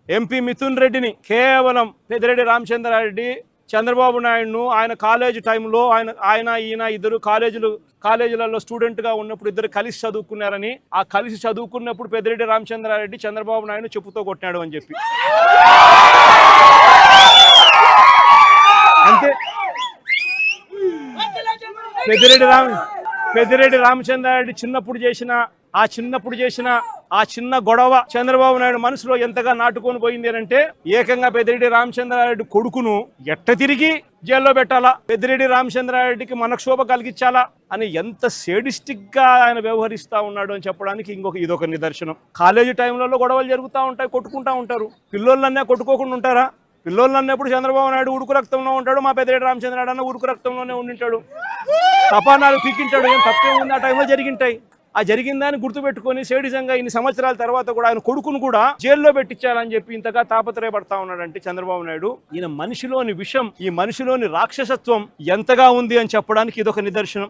MP Mithun రెడ్డిని కేవలం పెద్దిరెడ్డి రామచంద్రారెడ్డి చంద్రబాబు నాయుడును ఆయన కాలేజ్ టైంలో ఈయన ఇద్దరు కాలేజీలలో స్టూడెంట్గా ఉన్నప్పుడు ఇద్దరు కలిసి చదువుకున్నారని, ఆ కలిసి చదువుకున్నప్పుడు పెద్దిరెడ్డి రామచంద్రారెడ్డి చంద్రబాబు నాయుడు చెప్పుతో కొట్టినాడు అని చెప్పి. అంతే. పెద్దిరెడ్డి రామచంద్రారెడ్డి చిన్నప్పుడు చేసిన ఆ చిన్న గొడవ చంద్రబాబు నాయుడు మనసులో ఎంతగా నాటుకొని పోయింది అంటే, ఏకంగా పెద్దిరెడ్డి రామచంద్రారెడ్డి కొడుకును ఎట్ట తిరిగి జైల్లో పెట్టాలా, పెద్దిరెడ్డి రామచంద్రారెడ్డికి మనక్షోభ కలిగించాలా అని ఎంత సేడిస్టిక్ గా ఆయన వ్యవహరిస్తా ఉన్నాడు అని చెప్పడానికి ఇదొక నిదర్శనం. కాలేజీ టైంలలో గొడవలు జరుగుతూ ఉంటాయి, కొట్టుకుంటా ఉంటారు. పిల్లోళ్ళన్నా కొట్టుకోకుండా ఉంటారా? పిల్లోళ్ళు అన్నప్పుడు చంద్రబాబు నాయుడు ఉడుకు రక్తంలో ఉంటాడు, మా పెద్దిరెడ్డి రామచంద్రారెడ్డి అన్న ఉడుకు రక్తంలోనే ఉండింటాడు. తపానాలు పీకింటాడు, ఏం తప్పేముంది? ఆ టైంలో జరిగింటాయి. ఆ జరిగిన దాన్ని గుర్తుపెట్టుకుని సేడిజంగా ఇన్ని సంవత్సరాల తర్వాత కూడా ఆయన కొడుకును కూడా జైల్లో పెట్టించాలని చెప్పి ఇంతగా తాపత్రయపడతా ఉన్నాడంటే చంద్రబాబు నాయుడు, ఈయన మనిషిలోని విషం, ఈ మనిషిలోని రాక్షసత్వం ఎంతగా ఉంది అని చెప్పడానికి ఇదొక నిదర్శనం.